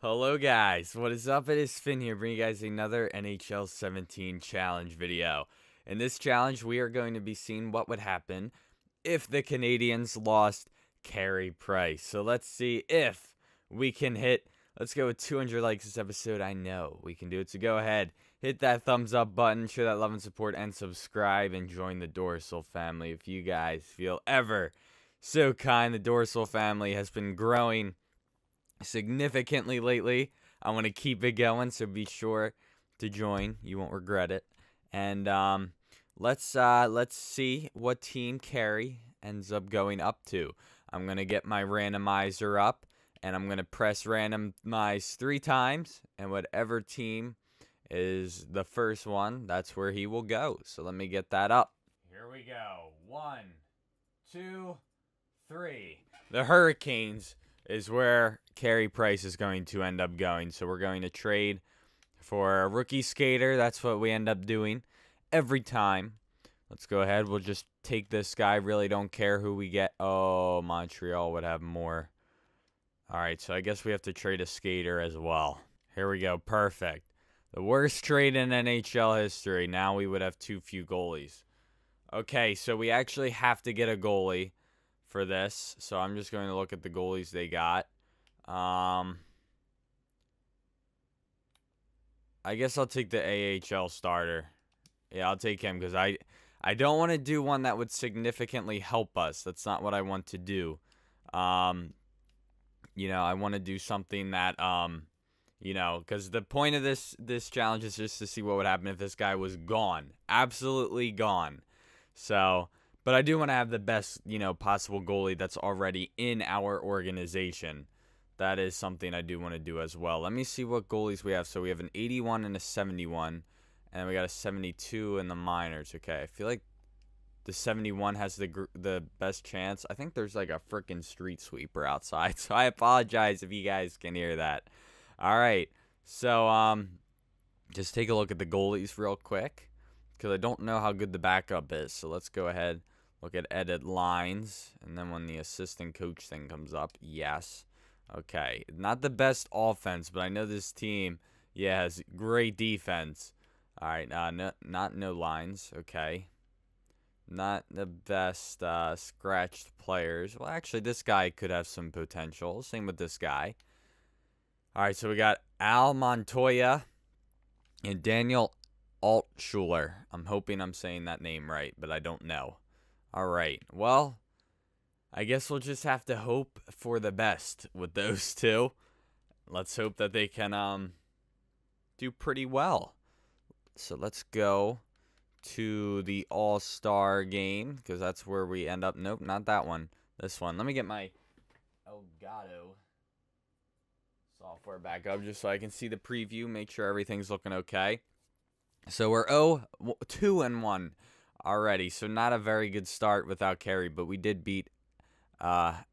Hello guys, what is up? It is Finn here, bringing you guys another NHL 17 challenge video. In this challenge, we are going to be seeing what would happen if the Canadiens lost Carey Price. So let's see if we can hit, let's go with 200 likes this episode. I know we can do it, so go ahead, hit that thumbs up button, show that love and support, and subscribe, and join the Dorsal family if you guys feel ever so kind. The Dorsal family has been growing significantly lately. I want to keep it going, so be sure to join. You won't regret it. And let's see what team Carey ends up going up to. I'm gonna get my randomizer up, and I'm gonna press randomize 3 times, and whatever team is the first one, that's where he will go. So let me get that up. Here we go. 1, 2, 3. The Hurricanes is where Carey Price is going to end up going. So we're going to trade for a rookie skater. That's what we end up doing every time. Let's go ahead. We'll just take this guy. Really don't care who we get. Oh, Montreal would have more. All right, so I guess we have to trade a skater as well. Here we go. Perfect. The worst trade in NHL history. Now we would have too few goalies. Okay, so we actually have to get a goalie for this, so I'm just going to look at the goalies they got. I guess I'll take the AHL starter. Yeah, I'll take him because I don't want to do one that would significantly help us. That's not what I want to do. You know, I want to do something that you know, because the point of this challenge is just to see what would happen if this guy was gone, absolutely gone. So, but I do want to have the best, you know, possible goalie that's already in our organization. That is something I do want to do as well. Let me see what goalies we have. So we have an 81 and a 71, and we got a 72 in the minors. Okay, I feel like the 71 has the best chance. I think there's like a freaking street sweeper outside, so I apologize if you guys can hear that. All right, so just take a look at the goalies real quick, because I don't know how good the backup is. So let's go ahead, look at edit lines, and then when the assistant coach thing comes up, yes. Okay, not the best offense, but I know this team, yeah, has great defense. All right, no lines. Okay, not the best scratched players. Well, actually, this guy could have some potential. Same with this guy. All right, so we got Al Montoya and Daniel Altschuler. I'm hoping I'm saying that name right, but I don't know. All right, well, I guess we'll just have to hope for the best with those two. Let's hope that they can do pretty well. So let's go to the All-Star game, because that's where we end up. Nope, not that one. This one. Let me get my Elgato software back up just so I can see the preview, make sure everything's looking okay. So we're 2-1 already, so not a very good start without Carey, but we did beat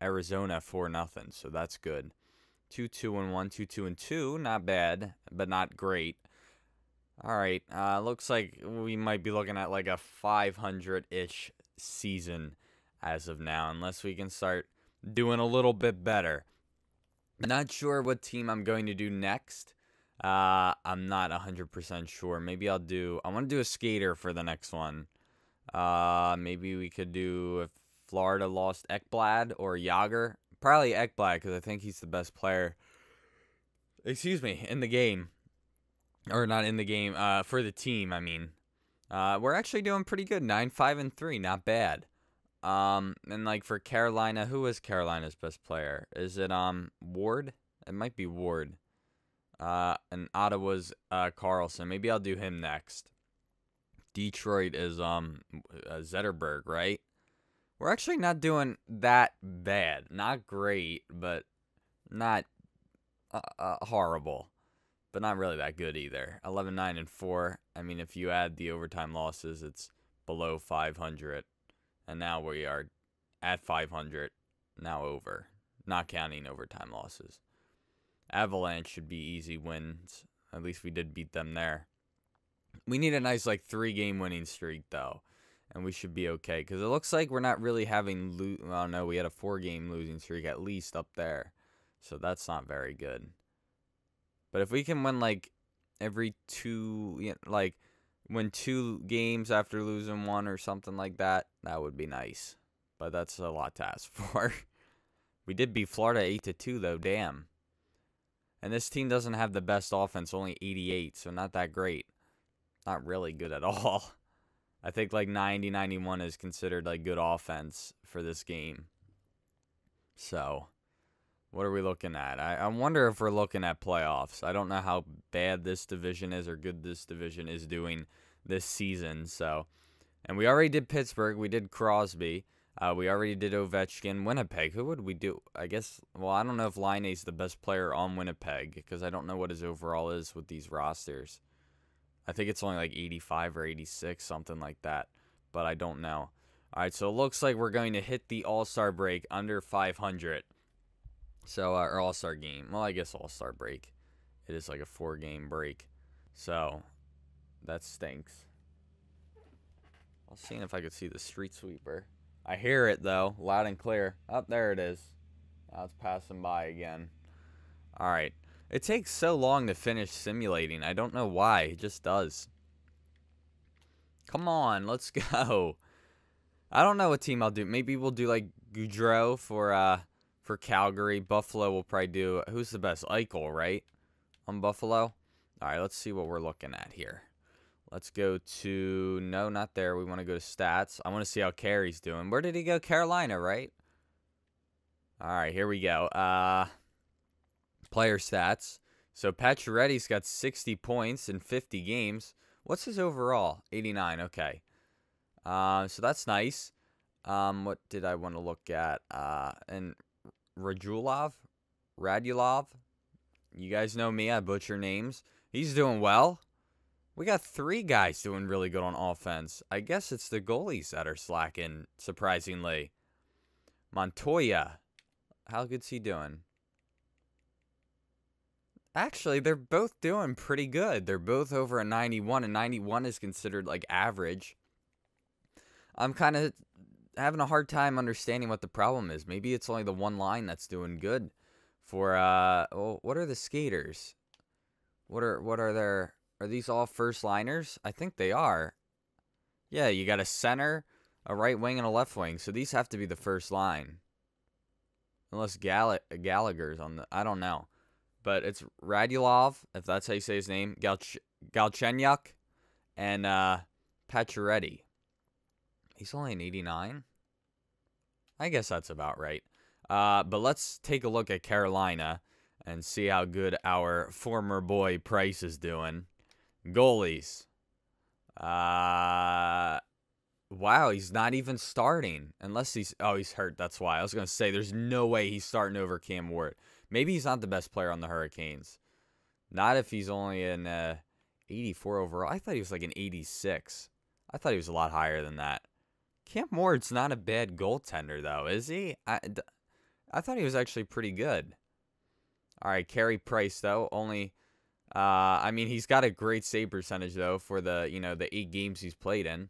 Arizona 4-0, so that's good. 2-1, 2-2, not bad, but not great. All right, looks like we might be looking at like a 500-ish season as of now, unless we can start doing a little bit better. Not sure what team I'm going to do next. I'm not 100% sure. Maybe I want to do a skater for the next one. Maybe we could do if Florida lost Ekblad or Yager. Probably Ekblad, because I think he's the best player. Excuse me, in the game. Or not in the game, for the team, I mean. We're actually doing pretty good. 9-5-3, not bad. And like for Carolina, who is Carolina's best player? Is it Ward? It might be Ward. And Ottawa's Carlson. Maybe I'll do him next. Detroit is Zetterberg, right? We're actually not doing that bad. Not great, but not horrible. But not really that good either. 11-9-4. I mean, if you add the overtime losses, it's below 500. And now we are at 500. Now over. Not counting overtime losses. Avalanche should be easy wins. At least we did beat them there. We need a nice, like, 3-game winning streak, though. And we should be okay. Because it looks like we're not really having... Oh, no, we had a 4-game losing streak at least up there. So that's not very good. But if we can win, like, every two, you know, like, win 2 games after losing 1 or something like that, that would be nice. But that's a lot to ask for. We did beat Florida 8-2, though. Damn. And this team doesn't have the best offense, only 88, so not that great. Not really good at all. I think, like, 90, 91 is considered, like, good offense for this game. So, what are we looking at? I wonder if we're looking at playoffs. I don't know how bad this division is or good this division is doing this season. So, and we already did Pittsburgh. We did Crosby. We already did Ovechkin. Winnipeg. Who would we do? I guess, well, I don't know if Laine's the best player on Winnipeg because I don't know what his overall is with these rosters. I think it's only like 85 or 86, something like that. But I don't know. All right, so it looks like we're going to hit the All-Star break under 500. So, our All-Star game. Well, I guess All-Star break. It is like a 4-game break. So, that stinks. I'll see if I could see the street sweeper. I hear it, though, loud and clear. Oh, there it is. Now it's passing by again. All right. It takes so long to finish simulating. I don't know why. It just does. Come on, let's go. I don't know what team I'll do. Maybe we'll do, like, Goudreau for Calgary. Buffalo will probably do... Who's the best? Eichel, right? On Buffalo? All right, let's see what we're looking at here. Let's go to... No, not there. We want to go to stats. I want to see how Carey's doing. Where did he go? Carolina, right? All right, here we go. Player stats. So, Pacioretty's got 60 points in 50 games. What's his overall? 89, okay. So, that's nice. What did I want to look at? And Radulov? You guys know me. I butcher names. He's doing well. We got 3 guys doing really good on offense. I guess it's the goalies that are slacking, surprisingly. Montoya. How good's he doing? Actually, they're both doing pretty good. They're both over a 91, and 91 is considered, like, average. I'm kind of having a hard time understanding what the problem is. Maybe it's only the one line that's doing good. For, well, what are the skaters? What are their... Are these all first liners? I think they are. Yeah, you got a center, a right wing, and a left wing. So these have to be the first line. Unless Gallagher's on the... I don't know. But it's Radulov, if that's how you say his name. Galchenyuk. And Pacioretty. He's only an 89? I guess that's about right. But let's take a look at Carolina and see how good our former boy Price is doing. Goalies. Wow, he's not even starting. Unless he's... Oh, he's hurt. That's why. I was going to say, there's no way he's starting over Cam Ward. Maybe he's not the best player on the Hurricanes. Not if he's only an 84 overall. I thought he was like an 86. I thought he was a lot higher than that. Cam Ward's not a bad goaltender, though, is he? I thought he was actually pretty good. All right, Carey Price, though, only... I mean, he's got a great save percentage, though, for the, the 8 games he's played in.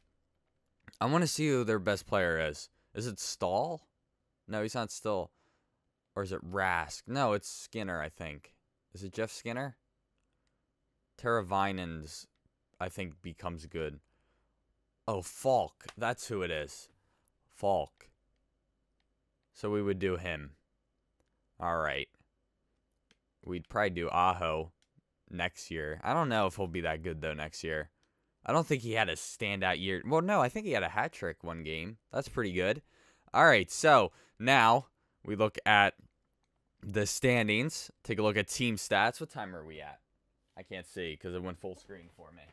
I want to see who their best player is. Is it Stahl? No, he's not Stahl. Or is it Rask? No, it's Skinner, I think. Is it Jeff Skinner? Teravainen's, I think, becomes good. Oh, Falk. That's who it is. Falk. So we would do him. All right. We'd probably do Aho next year. I don't know if he'll be that good, though, next year. I don't think he had a standout year. Well, no, I think he had a hat trick one game. That's pretty good. All right, so now we look at the standings. Take a look at team stats. What time are we at? I can't see because it went full screen for me.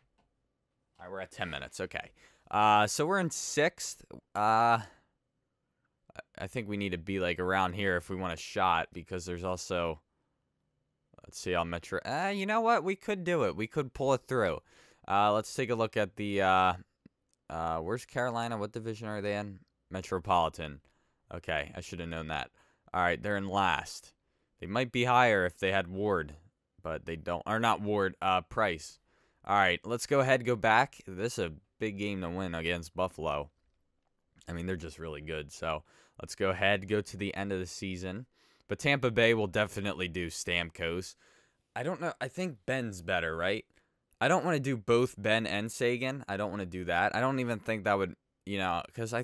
All right, we're at 10 minutes. Okay. So we're in 6th. I think we need to be, like, around here if we want a shot because there's also... Let's see how Metro... you know what? We could do it. We could pull it through. Let's take a look at the... where's Carolina? What division are they in? Metropolitan. Okay, I should have known that. All right, they're in last. They might be higher if they had Ward, but they don't. Or not Ward, Price. All right, let's go ahead and go back. This is a big game to win against Buffalo. I mean, they're just really good. So let's go ahead, go to the end of the season. But Tampa Bay will definitely do Stamkos. I don't know. I think Ben's better, right? I don't want to do both Ben and Sagan. I don't want to do that. I don't even think that would, because I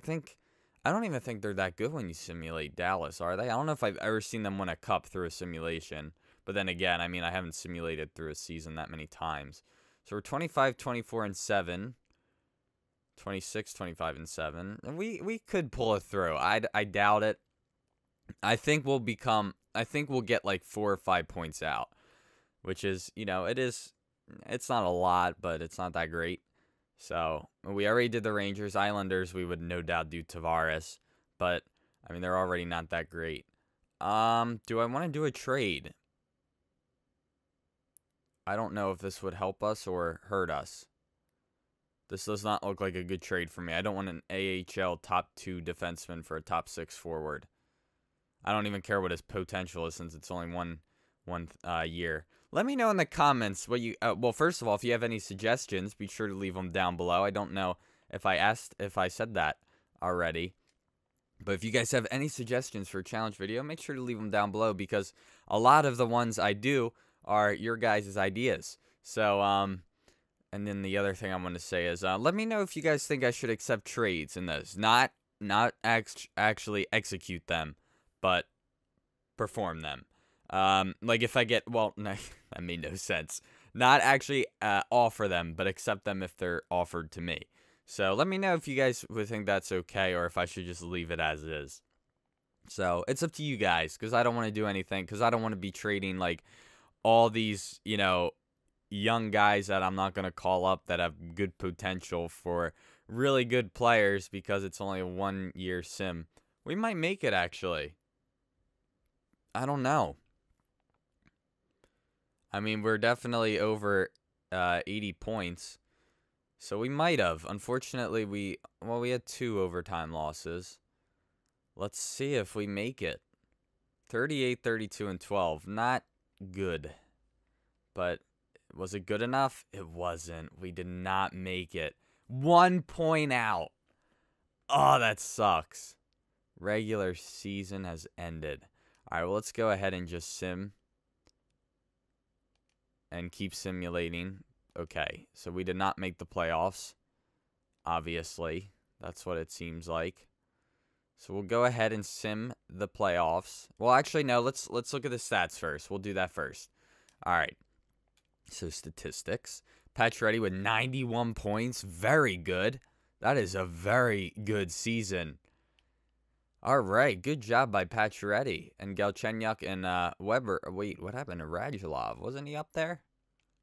don't even think they're that good when you simulate Dallas, are they? I don't know if I've ever seen them win a cup through a simulation. But then again, I mean, I haven't simulated through a season that many times. So we're 25, 24, and 7. 26, 25, and 7. And we could pull it through. I doubt it. I think we'll get like 4 or 5 points out, which is, it's not a lot, but it's not that great. So we already did the Rangers. Islanders, we would no doubt do Tavares, but I mean, they're already not that great. Do I want to do a trade? I don't know if this would help us or hurt us. This does not look like a good trade for me. I don't want an AHL top 2 defenseman for a top 6 forward. I don't even care what his potential is since it's only one year. Let me know in the comments what you. Well, first of all, if you have any suggestions, be sure to leave them down below. I don't know if I said that already, but if you guys have any suggestions for a challenge video, make sure to leave them down below because a lot of the ones I do are your guys' ideas. So and then the other thing I want to say is let me know if you guys think I should accept trades in those, not actually execute them, but perform them. Like if I get, well, no, that made no sense. Not actually offer them, but accept them if they're offered to me. So let me know if you guys would think that's okay or if I should just leave it as is. So it's up to you guys because I don't want to do anything because I don't want to be trading like all these, young guys that I'm not going to call up that have good potential for really good players because it's only a 1-year sim. We might make it actually. I don't know. I mean, we're definitely over 80 points. So we might have. Unfortunately, we had 2 overtime losses. Let's see if we make it. 38, 32, and 12. Not good. But was it good enough? It wasn't. We did not make it. 1 point out. Oh, that sucks. Regular season has ended. All right, well, let's go ahead and just sim. And keep simulating. Okay, so we did not make the playoffs. Obviously, that's what it seems like. So we'll go ahead and sim the playoffs. Well, actually, no. Let's look at the stats first. We'll do that first. All right. So statistics. Pacioretty with 91 points. Very good. That is a very good season. All right, good job by Pacioretty and Galchenyuk and Weber. Wait, what happened to Radulov? Wasn't he up there?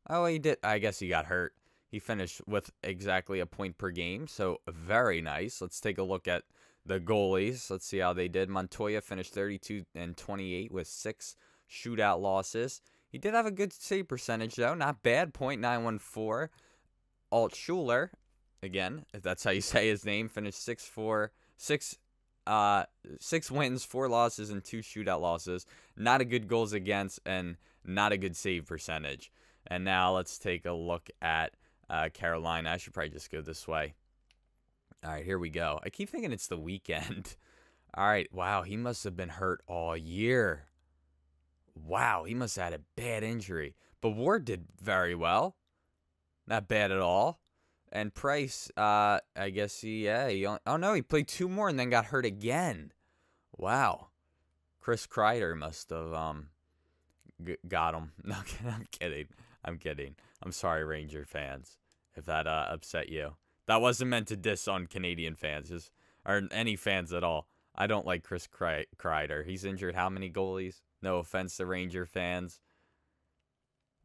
Oh, he did. I guess he got hurt. He finished with exactly a point per game, so very nice. Let's take a look at the goalies. Let's see how they did. Montoya finished 32 and 28 with 6 shootout losses. He did have a good save percentage, though. Not bad, .914. Alt Schuler, again, if that's how you say his name, finished 6 wins, 4 losses, and 2 shootout losses. Not a good goals against and not a good save percentage. And now let's take a look at Carolina. I should probably just go this way. All right, here we go. I keep thinking it's the weekend. All right, wow, he must have been hurt all year. Wow, he must have had a bad injury. But Ward did very well. Not bad at all. And Price, I guess he played 2 more and then got hurt again. Wow. Chris Kreider must have got him. No, I'm kidding. I'm sorry, Ranger fans, if that upset you. That wasn't meant to diss on Canadian fans, or any fans at all. I don't like Chris Kreider. He's injured how many goalies? No offense to Ranger fans.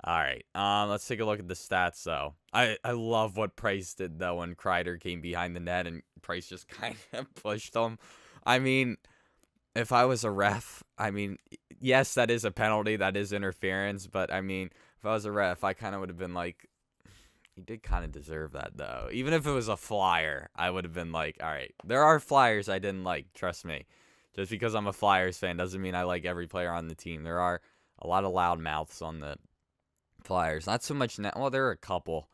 All right, let's take a look at the stats, though. I love what Price did, though, when Kreider came behind the net and Price just kind of pushed him. I mean, if I was a ref, I mean, yes, that is a penalty. That is interference. But, I mean, if I was a ref, I kind of would have been like, he did kind of deserve that, though. Even if it was a flyer, I would have been like, all right, there are flyers I didn't like, trust me. Just because I'm a Flyers fan doesn't mean I like every player on the team. There are a lot of loud mouths on the Flyers. Not so much now. Well, there are a couple.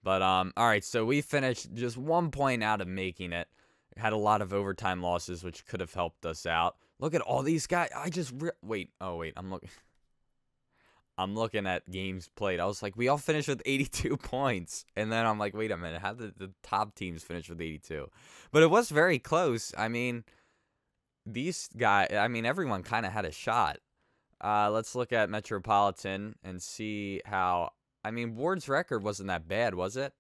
But, all right, so we finished just 1 point out of making it. Had a lot of overtime losses, which could have helped us out. Look at all these guys. Wait. Oh, wait. I'm looking. I'm looking at games played. I was like, we all finished with 82 points. And then I'm like, wait a minute. How did the top teams finish with 82? But it was very close. I mean, these guys, I mean, everyone kind of had a shot. Let's look at Metropolitan and see how, I mean, Ward's record wasn't that bad, was it?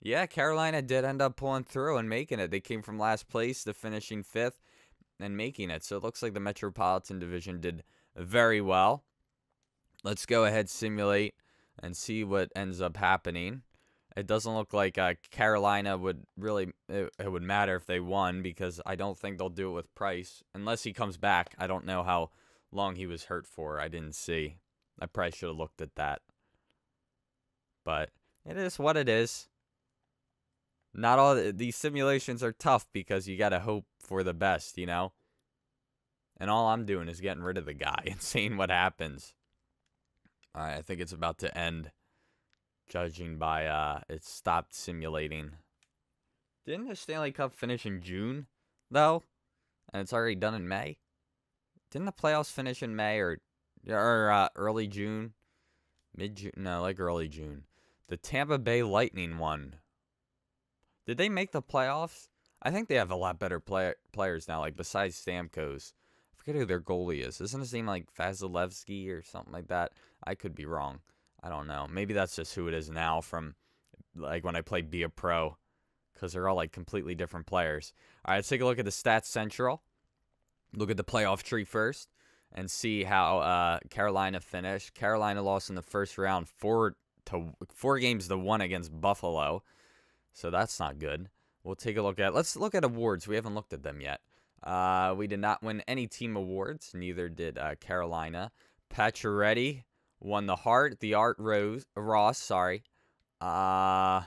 Yeah, Carolina did end up pulling through and making it. They came from last place to finishing 5th and making it. So it looks like the Metropolitan Division did very well. Let's go ahead, simulate, and see what ends up happening. It doesn't look like Carolina would really, it would matter if they won, because I don't think they'll do it with Price. Unless he comes back. I don't know how long he was hurt for. I didn't see. I probably should have looked at that. But it is what it is. Not all these simulations are tough because you got to hope for the best, you know? And all I'm doing is getting rid of the guy and seeing what happens. All right, I think it's about to end, judging by it stopped simulating. Didn't the Stanley Cup finish in June, though? And it's already done in May? Didn't the playoffs finish in May or early June? Mid-June? No, like early June. The Tampa Bay Lightning won. Did they make the playoffs? I think they have a lot better players now, like besides Stamkos. I forget who their goalie is. Isn't his name like Vasilevsky or something like that? I could be wrong. I don't know. Maybe that's just who it is now from like when I played Be a Pro, because they're all like completely different players. All right, let's take a look at the Stats Central. Look at the playoff tree first and see how Carolina finished. Carolina lost in the first round 4 games to 1 against Buffalo. So that's not good. We'll take a look at, let's look at awards. We haven't looked at them yet. We did not win any team awards. Neither did Carolina. Pacioretty won the Hart. The Art Ross, sorry. What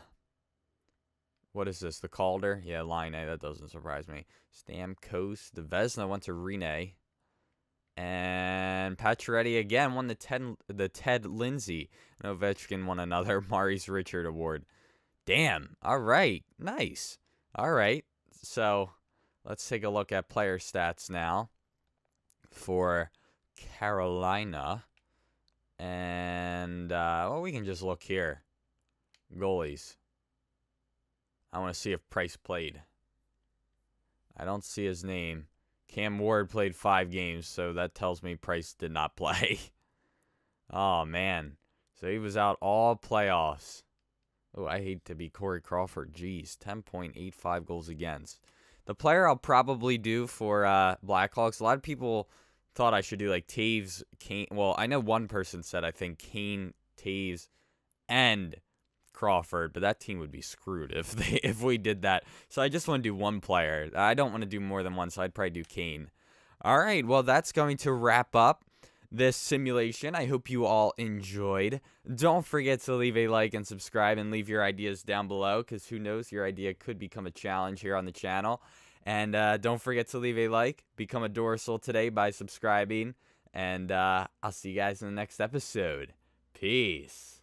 is this? The Calder? Yeah, Line A. That doesn't surprise me. Stamkos. The Vezina went to Rene. And Pacioretty again won the Ted Lindsay. And Ovechkin won another Maurice Richard Award. Damn. All right. Nice. All right. So let's take a look at player stats now for Carolina. And, well, we can just look here. Goalies. I want to see if Price played. I don't see his name. Cam Ward played 5 games, so that tells me Price did not play. Oh, man. So he was out all playoffs. Oh, I hate to be Corey Crawford. Jeez, 10.85 goals against. The player I'll probably do for Blackhawks, a lot of people thought I should do like Taves, Kane. Well, I know one person said I think Kane, Taves, and Crawford, but that team would be screwed if we did that. So I just want to do one player. I don't want to do more than one, so I'd probably do Kane. All right, well, that's going to wrap up this simulation. I hope you all enjoyed. Don't forget to leave a like and subscribe and leave your ideas down below, because who knows, your idea could become a challenge here on the channel. And don't forget to leave a like, become a Dorsal today by subscribing, and I'll see you guys in the next episode. Peace.